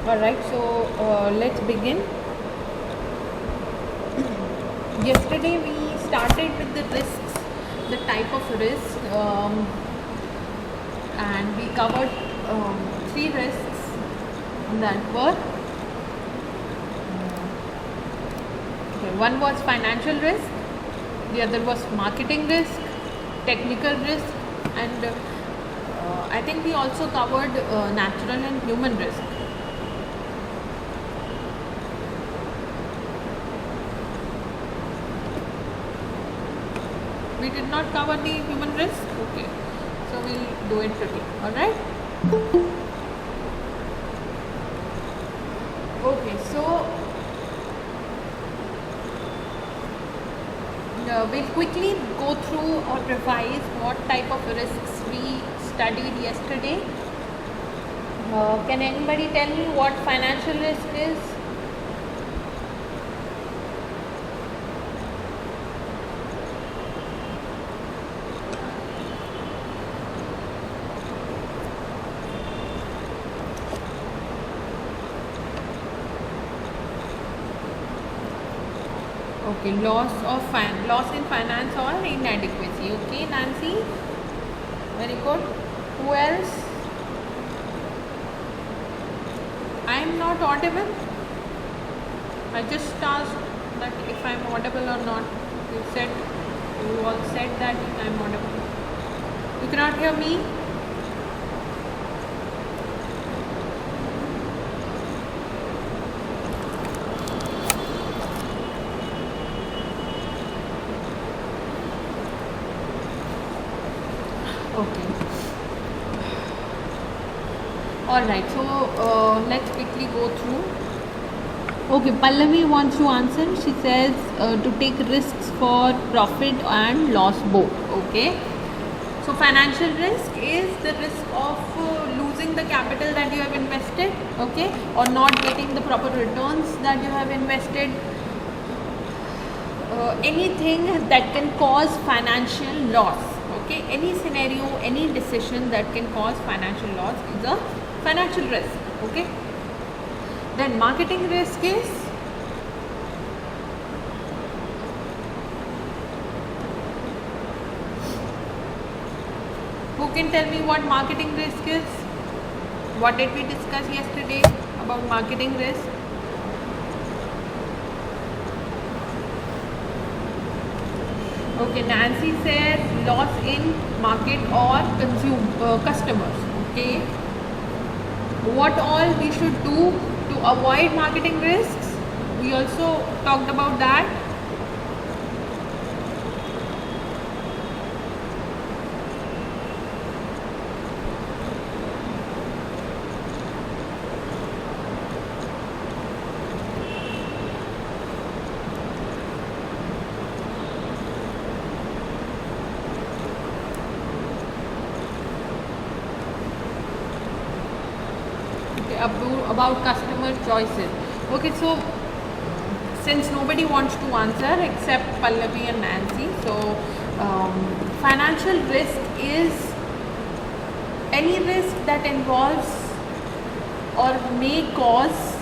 Alright, so let's begin. Yesterday we started with the risks, the type of risk, and we covered three risks that were okay, one was financial risk, the other was marketing risk, technical risk, and I think we also covered natural and human risk. We did not cover the human risk. Okay, so we'll do it today. All right. Okay, so we'll quickly go through or revise what type of risks we studied yesterday. Can anybody tell me what financial risk is? Okay, loss in finance or inadequacy. Okay, Nancy, very good. Who else? I am not audible. I just asked that if I am audible or not. You all said that I am audible. You cannot hear me. Okay. Alright, so let's quickly go through. Okay, Pallavi wants to answer. She says to take risks for profit and loss both. Okay. So financial risk is the risk of losing the capital that you have invested. Okay. Or not getting the proper returns that you have invested. Anything that can cause financial loss. Okay, any scenario, any decision that can cause financial loss is a financial risk. Okay, then marketing risk is who can tell me what marketing risk is? What did we discuss yesterday about marketing risk? Okay, Nancy says loss in market or customers. Okay, what all we should do to avoid marketing risks? We also talked about that. About customer choices. Okay, so since nobody wants to answer except Pallavi and Nancy, so financial risk is any risk that involves or may cause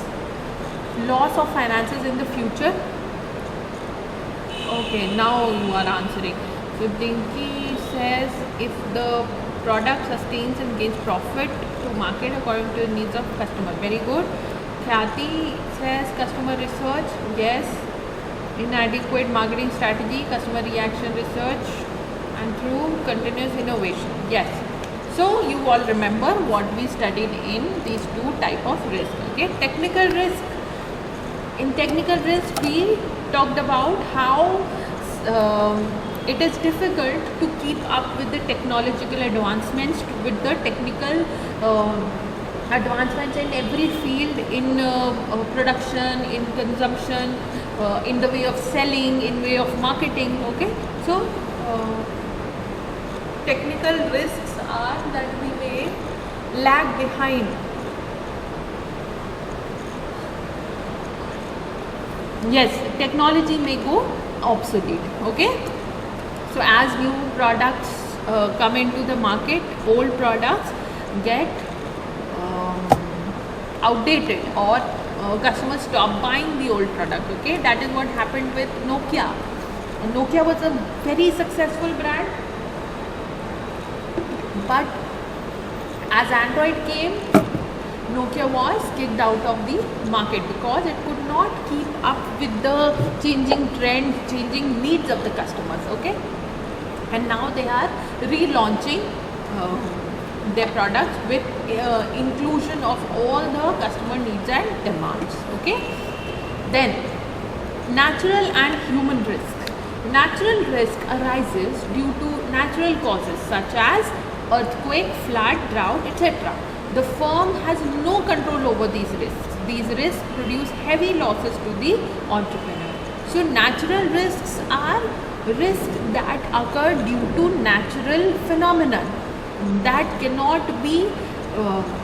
loss of finances in the future. Okay, now you are answering. So Dinky says if the product sustains and gains profit to market according to the needs of customer. Very good. Khyati says customer research. Yes. Inadequate marketing strategy, customer reaction research, and through continuous innovation. Yes. So you all remember what we studied in these two type of risk. Okay. Technical risk. In technical risk, we talked about how it is difficult to keep up with the technological advancements, with the technical advancements in every field, in production, in consumption, in the way of selling, in way of marketing. Okay, so technical risks are that we may lag behind. Yes, technology may go obsolete. Okay, so as new products come into the market, old products get outdated, or customers stop buying the old product. Okay, that is what happened with Nokia. Nokia was a very successful brand, but as Android came, Nokia was kicked out of the market because it could not keep up with the changing trend, changing needs of the customers. Okay, and now they are relaunching their products with inclusion of all the customer needs and demands. Okay, then natural and human risk. Natural risk arises due to natural causes such as earthquake, flood, drought, etc. The firm has no control over these risks. These risks produce heavy losses to the entrepreneur. So natural risks are risks that occur due to natural phenomenon that cannot be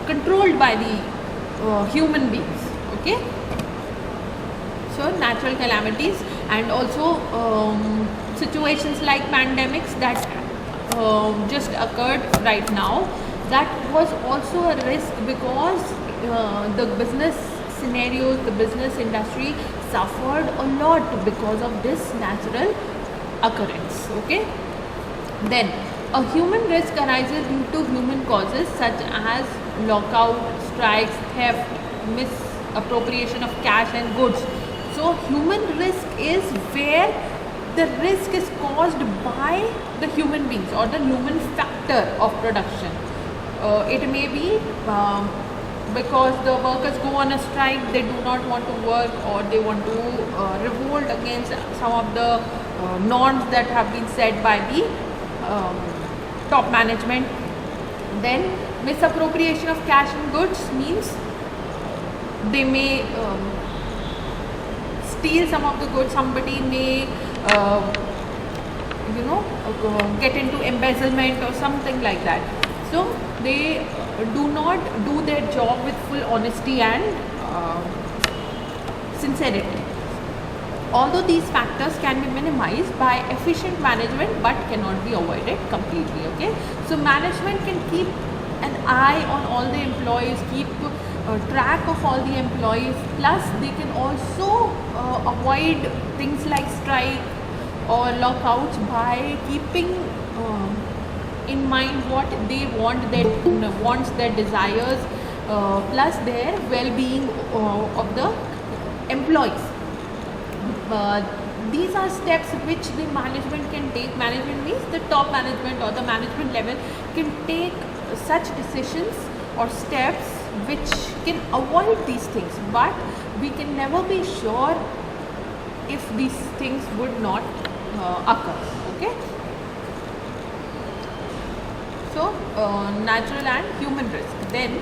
controlled by the human beings. Okay. So natural calamities, and also situations like pandemics that just occurred right now, that was also a risk because the business scenarios, the business industry suffered a lot because of this natural occurrence. Okay, then a human risk arises due to human causes such as lockout, strikes, theft, misappropriation of cash and goods. So human risk is where the risk is caused by the human beings or the human factor of production. It may be because the workers go on a strike, they do not want to work, or they want to revolt against some of the norms that have been set by the top management. Then misappropriation of cash and goods means they may steal some of the goods. Somebody may get into embezzlement or something like that. So they do not do their job with full honesty and sincerity. Although these factors can be minimized by efficient management but cannot be avoided completely. Okay, so management can keep an eye on all the employees, keep track of all the employees, plus they can also avoid things like strike or lockouts by keeping in mind what they want, their wants, their desires, plus their well-being of the employees. These are steps which the management can take. Management means the top management or the management level can take such decisions or steps which can avoid these things, but we can never be sure if these things would not occur. Okay, so natural and human risk. Then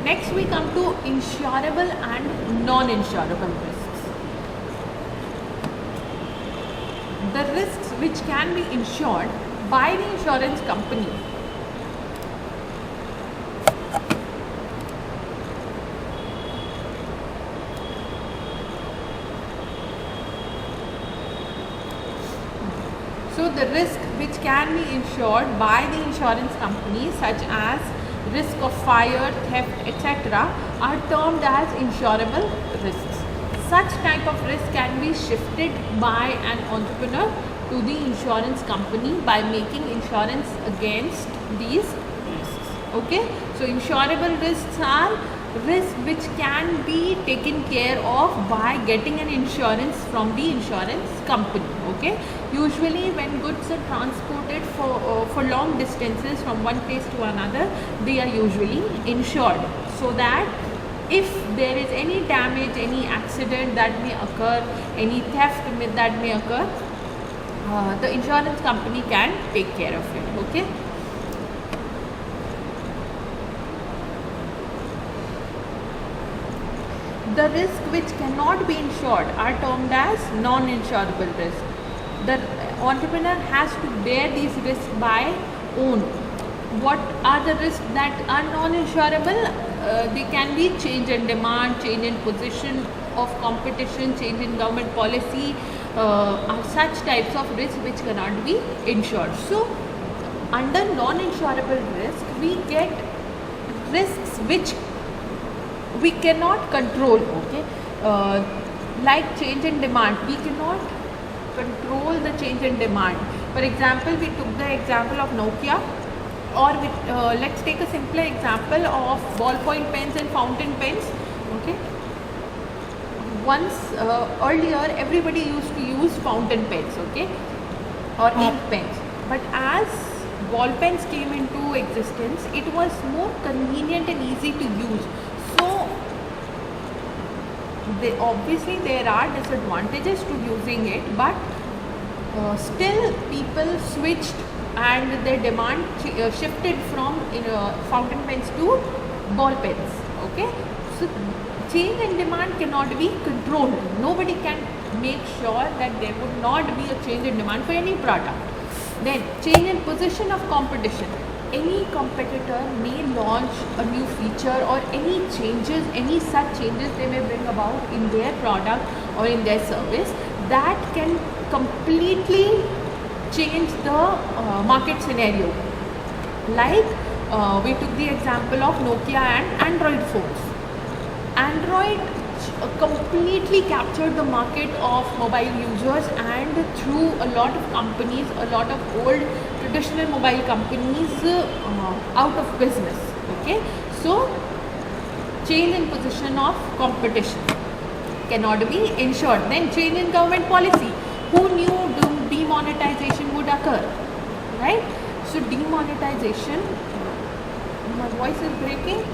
next we come to insurable and non-insurable risks. The risks which can be insured by the insurance company the risk which can be insured by the insurance company, such as risk of fire, theft, etc., are termed as insurable risks. Such type of risk can be shifted by an entrepreneur to the insurance company by making insurance against these risks. Okay, so insurable risks are risks which can be taken care of by getting an insurance from the insurance company. Okay, usually when goods are transported for long distances from one place to another, they are usually insured, so that if there is any damage, any accident that may occur, any theft that may occur, the insurance company can take care of it. Okay, the risk which cannot be insured are termed as non-insurable risk. The entrepreneur has to bear these risks by own. What are the risks that are non-insurable? They can be change in demand, change in position of competition, change in government policy, are such types of risks which cannot be insured. So under non-insurable risk, we get risks which we cannot control, okay? Like change in demand, we cannot control the change in demand. For example, we took the example of Nokia, or let's take a simpler example of ballpoint pens and fountain pens, okay? Once earlier everybody used to use fountain pens, okay, or ink pens, but as ball pens came into existence, it was more convenient and easy to use. So obviously there are disadvantages to using it, but still people switched and their demand shifted from fountain pens to ball pens, okay? So change in demand cannot be controlled. Nobody can make sure that there would not be a change in demand for any product. Then change in position of competition. Any competitor may launch a new feature or any changes, any such changes they may bring about in their product or in their service that can completely change the market scenario. Like we took the example of Nokia and Android phones. Android completely captured the market of mobile users, and through a lot of companies, a lot of old traditional mobile companies out of business, okay? So change in position of competition cannot be ensured. Then change in government policy. Who knew demonetization would occur, right? So demonetization, my voice is breaking.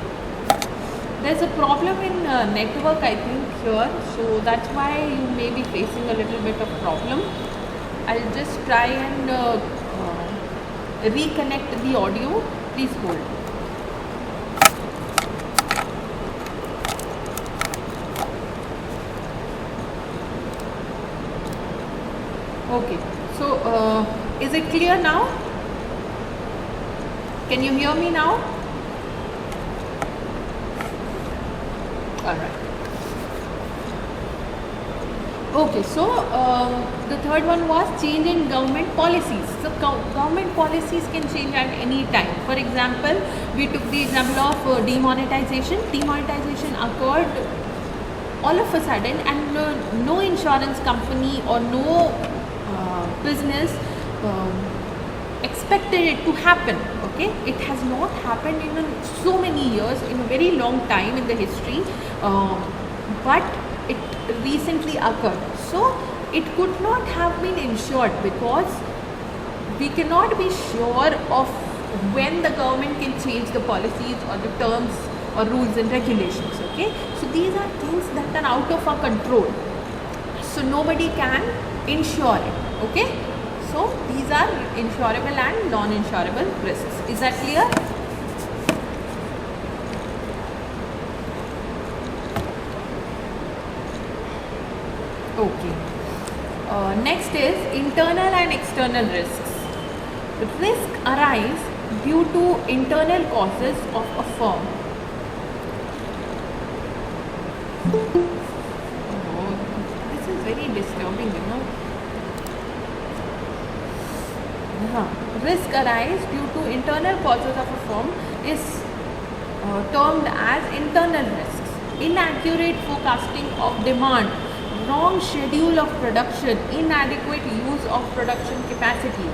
There's a problem in network, I think, here, so that's why you may be facing a little bit of problem. I'll just try and reconnect the audio. Please hold. Okay, so is it clear now? Can you hear me now? Alright. Okay, so the third one was change in government policies. So government policies can change at any time. For example, we took the example of demonetization. Demonetization occurred all of a sudden, and no insurance company or no business expected it to happen, okay? It has not happened in so many years, in a very long time in the history, but it recently occurred. So it could not have been insured because we cannot be sure of when the government can change the policies or the terms or rules and regulations, okay? So these are things that are out of our control, so nobody can insure it, okay? So these are insurable and non-insurable risks. Is that clear? Okay. Next is internal and external risks. Risks arise due to internal causes of a firm. Oh, this is very disturbing, you know. Risk arise due to internal causes of a firm is termed as internal risks. Inaccurate forecasting of demand, wrong schedule of production, inadequate use of production capacity,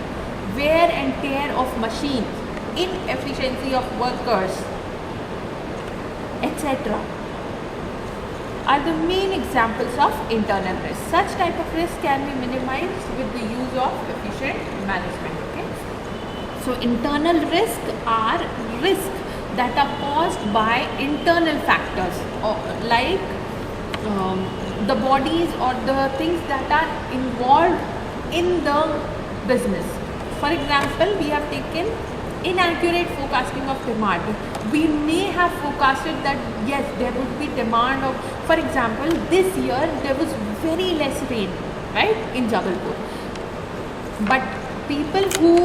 wear and tear of machines, inefficiency of workers, etc. are the main examples of internal risk. Such type of risk can be minimized with the use of efficient management. Okay? So internal risk are risks that are caused by internal factors, like the bodies or the things that are involved in the business. For example, we have taken inaccurate forecasting of demand. We may have forecasted that yes, there would be demand of, for example, this year there was very less rain, right, in Jabalpur. But people who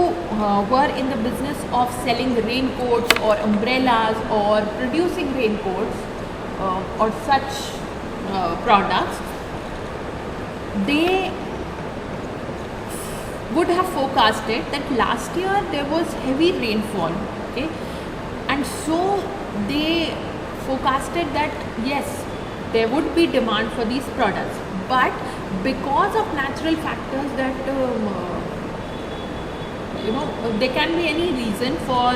were in the business of selling raincoats or umbrellas or producing raincoats or such products, they would have forecasted that last year there was heavy rainfall, okay, and so they forecasted that yes, there would be demand for these products, but because of natural factors that there can be any reason for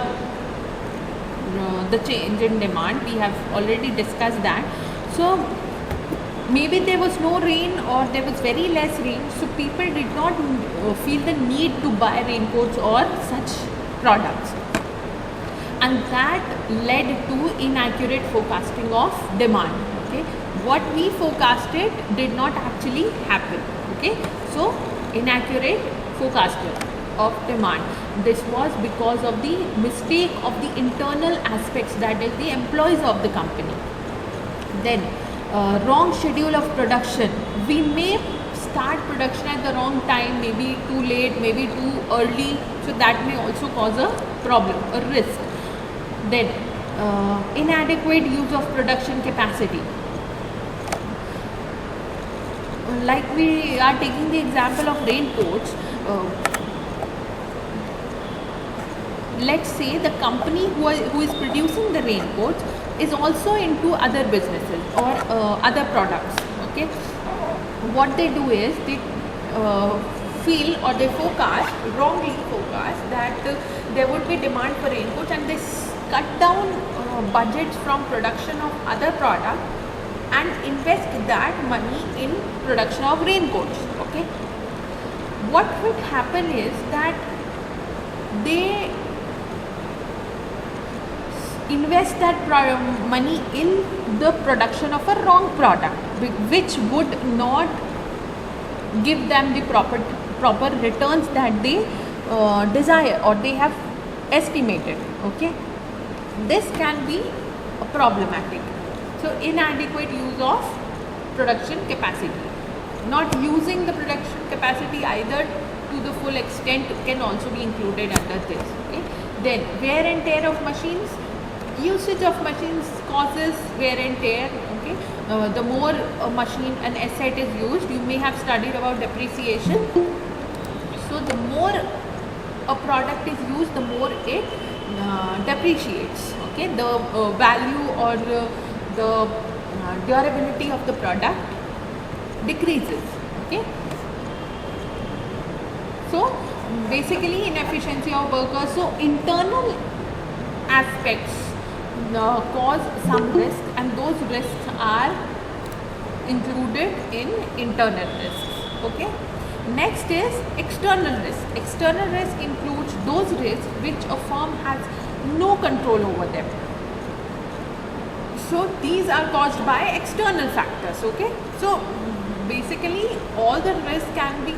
the change in demand. We have already discussed that. So maybe there was no rain or there was very less rain, so people did not feel the need to buy raincoats or such products, and that led to inaccurate forecasting of demand. Okay, what we forecasted did not actually happen. Okay, so inaccurate forecasting of demand. This was because of the mistake of the internal aspects, that is the employees of the company. Then wrong schedule of production. We may start production at the wrong time, maybe too late, maybe too early, so that may also cause a problem, a risk. Then inadequate use of production capacity. Like we are taking the example of raincoats. Let's say the company who is producing the raincoats is also into other businesses or other products. Okay, what they do is they feel or they wrongly forecast that there would be demand for raincoats, and they cut down budgets from production of other products and invest that money in production of raincoats. Okay, what would happen is that they invest that money in the production of a wrong product, which would not give them the proper returns that they desire or they have estimated. Okay, this can be problematic. So inadequate use of production capacity, not using the production capacity either to the full extent can also be included under this. Okay, then wear and tear of machines. Usage of machines causes wear and tear. Okay, the more a machine, an asset is used, you may have studied about depreciation. So the more a product is used, the more it depreciates. Okay, the value or the durability of the product decreases. Okay, so basically inefficiency of workers. So internal aspects cause some risk, and those risks are included in internal risks. Okay, next is external risk. External risk includes those risks which a firm has no control over them. So these are caused by external factors. Okay, so basically all the risks can be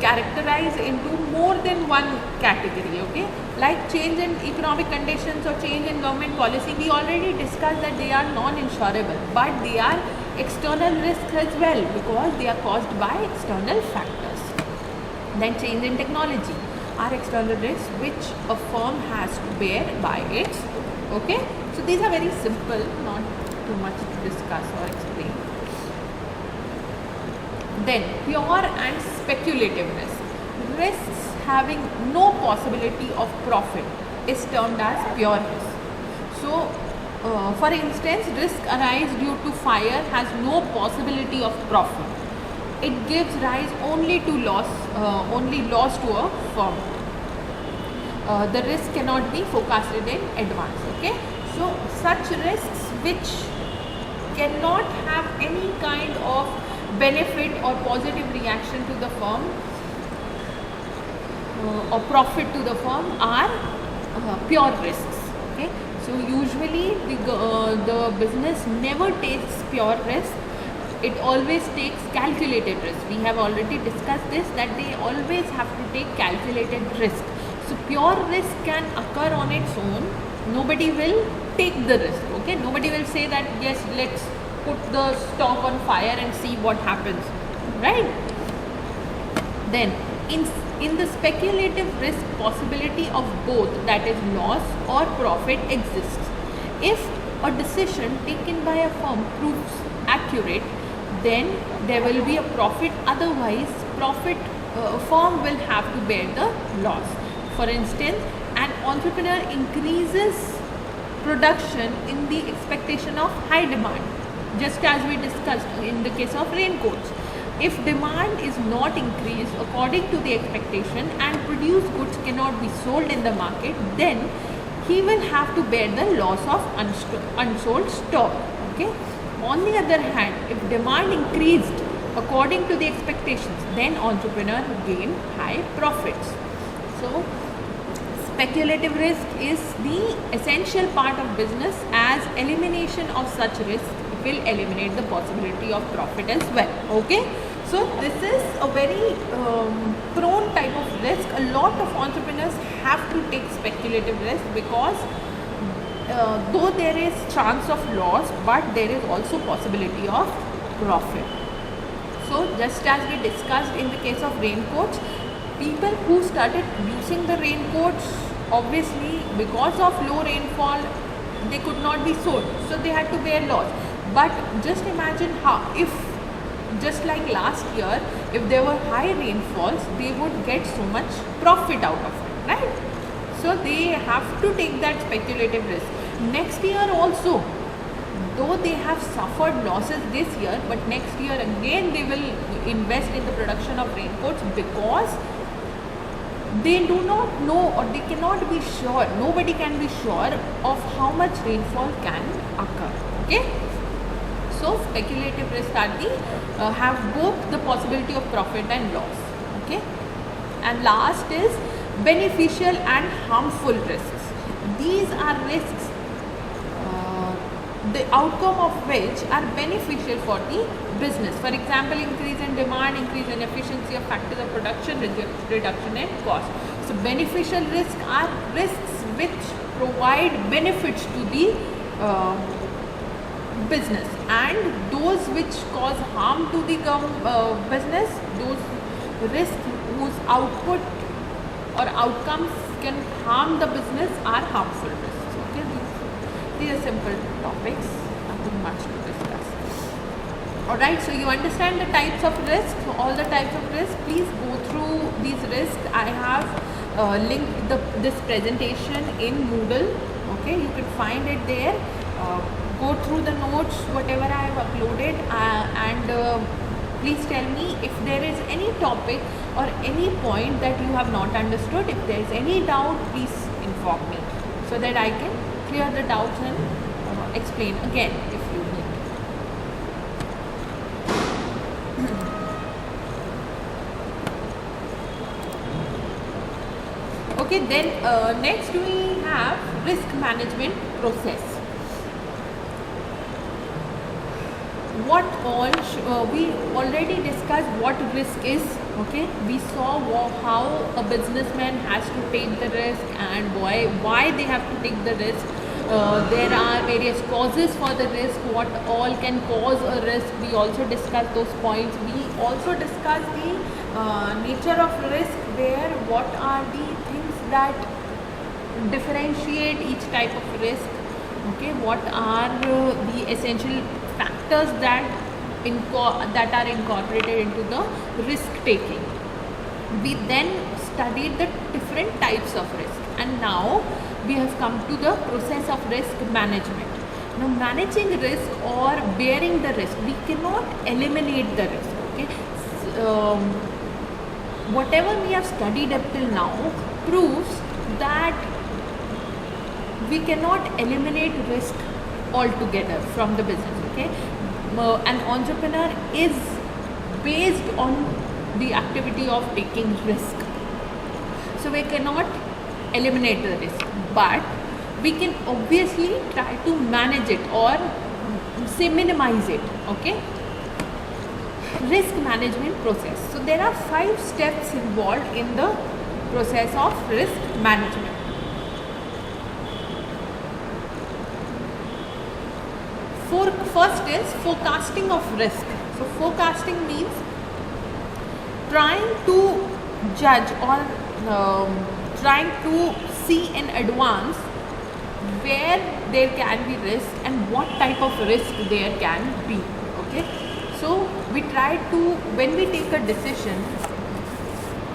characterized into more than one category. Okay, like change in economic conditions or change in government policy, we already discussed that they are non-insurable, but they are external risks as well because they are caused by external factors. Then change in technology are external risks which a firm has to bear by its. Okay, so these are very simple, not too much to discuss or explain. Then pure and speculative risk. Risks having no possibility of profit is termed as pure risk. So for instance, risk arise due to fire has no possibility of profit. It gives rise only to loss to a firm. The risk cannot be forecasted in advance. Okay, so such risks which cannot have any kind of benefit or positive reaction to the firm or profit to the firm are pure risks. Okay, so usually the business never takes pure risk. It always takes calculated risk. We have already discussed this, that they always have to take calculated risk. So pure risk can occur on its own. Nobody will take the risk. Okay, nobody will say that yes, let's put the stock on fire and see what happens, right? Then in the speculative risk, possibility of both, that is loss or profit, exists. If a decision taken by a firm proves accurate, then there will be a profit. Otherwise, firm will have to bear the loss. For instance, an entrepreneur increases production in the expectation of high demand, just as we discussed in the case of raincoats. If demand is not increased according to the expectation and produced goods cannot be sold in the market, then he will have to bear the loss of unsold stock. Okay. On the other hand, if demand increased according to the expectations, then entrepreneur gain high profits. So speculative risk is the essential part of business, as elimination of such risk will eliminate the possibility of profit as well. Okay. So this is a very prone type of risk. A lot of entrepreneurs have to take speculative risk because though there is chance of loss, but there is also possibility of profit. So just as we discussed in the case of raincoats, people who started producing the raincoats, obviously because of low rainfall they could not be sold, so they had to bear loss. But just imagine how, if just like last year, if there were high rainfalls, they would get so much profit out of it, right? So they have to take that speculative risk. Next year also, though they have suffered losses this year, but next year again they will invest in the production of raincoats, because they do not know, or they cannot be sure, nobody can be sure of how much rainfall can occur. Okay. So speculative risks are have both the possibility of profit and loss. Okay. And last is beneficial and harmful risks. These are risks the outcome of which are beneficial for the business. For example, increase in demand, increase in efficiency of factors of production, reduction in cost. So beneficial risks are risks which provide benefits to the business, and those which cause harm to the business, those risks whose output or outcomes can harm the business, are harmful risks. Okay, these are simple topics, nothing much to discuss. Alright, so you understand the types of risks, so all the types of risks, please go through these risks. I have linked this presentation in Moodle. Okay, you can find it there. Go through the notes, whatever I have uploaded, and please tell me if there is any topic or any point that you have not understood. If there is any doubt, please inform me so that I can clear the doubts and explain again if you need. Okay, then next we have risk management process. What all we already discussed what risk is. Okay, we saw how a businessman has to take the risk and why they have to take the risk. There are various causes for the risk, what all can cause a risk. We also discussed those points. We also discussed the nature of risk, where what are the things that differentiate each type of risk. Okay, what are the essential factors that are incorporated into the risk taking. We then studied the different types of risk, and now we have come to the process of risk management. Now, managing risk or bearing the risk, we cannot eliminate the risk. Okay, whatever we have studied up till now proves that we cannot eliminate risk altogether from the business. Okay, an entrepreneur is based on the activity of taking risk, so we cannot eliminate the risk, but we can obviously try to manage it or say minimize it. Okay, risk management process. So there are 5 steps involved in the process of risk management. First is forecasting of risk. So forecasting means trying to judge or trying to see in advance where there can be risk and what type of risk there can be. Okay, so we try to, when we take a decision,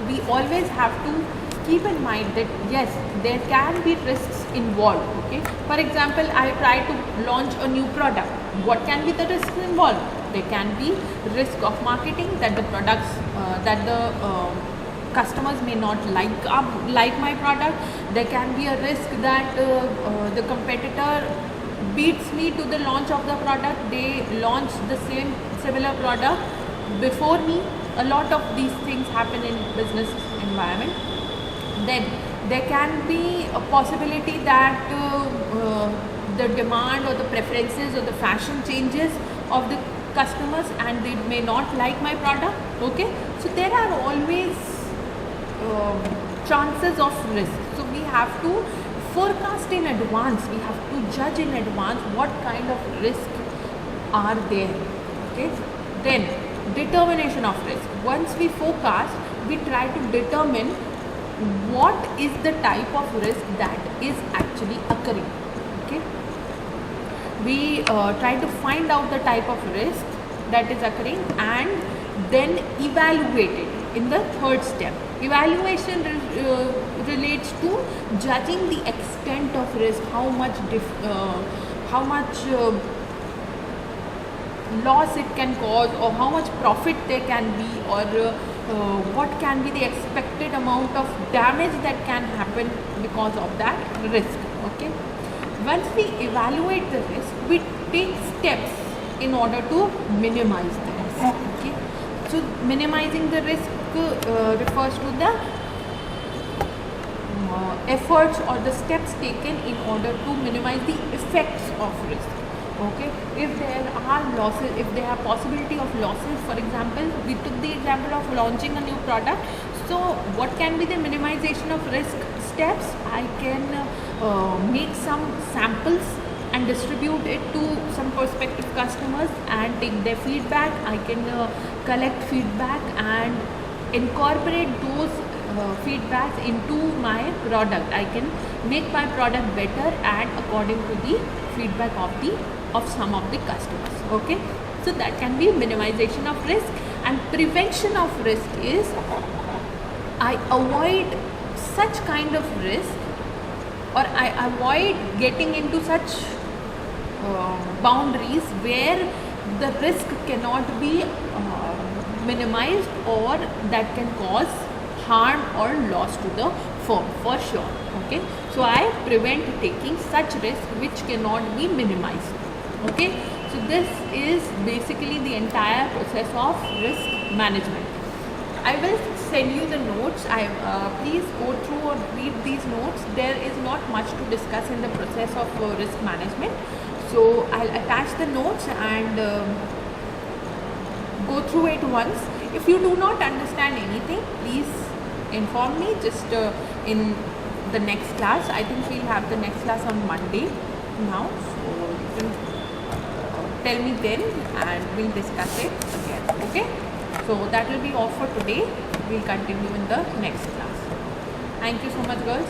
we always have to keep in mind that yes, there can be risks involved. Okay, for example, I try to launch a new product. What can be the risks involved? There can be risk of marketing, that the products that the customers may not like my product. There can be a risk that the competitor beats me to the launch of the product. They launch the similar product before me. A lot of these things happen in business environment. Then there can be a possibility that the demand or the preferences or the fashion changes of the customers, and they may not like my product. Okay, so there are always chances of risk. So we have to forecast in advance, we have to judge in advance what kind of risk are there. Okay, then determination of risk. Once we forecast, we try to determine what is the type of risk that is actually occurring. Okay, we try to find out the type of risk that is occurring and then evaluate it in the third step. Evaluation relates to judging the extent of risk, how much loss it can cause, or how much profit there can be, or what can be the expected amount of damage that can happen because of that risk. Okay, once we evaluate the risk, we take steps in order to minimize the risk. Okay, so minimizing the risk refers to the efforts or the steps taken in order to minimize the effects of risk. Okay, if there are losses, if there are possibility of losses, for example, we took the example of launching a new product. So what can be the minimization of risk steps? I can make some samples and distribute it to some prospective customers and take their feedback. I can collect feedback and incorporate those feedbacks into my product. I can make my product better and according to the feedback of some of the customers. Okay, so that can be minimization of risk. And prevention of risk is I avoid such kind of risk, or I avoid getting into such boundaries where the risk cannot be minimized or that can cause harm or loss to the firm for sure. Okay, so I prevent taking such risk which cannot be minimized. Okay, so this is basically the entire process of risk management. I will send you the notes. Please go through or read these notes. There is not much to discuss in the process of risk management. So I'll attach the notes and go through it once. If you do not understand anything, please inform me just in the next class. I think we'll have the next class on Monday now. So you can tell me then and we'll discuss it again. Okay? So that will be all for today. We'll continue in the next class. Thank you so much, girls.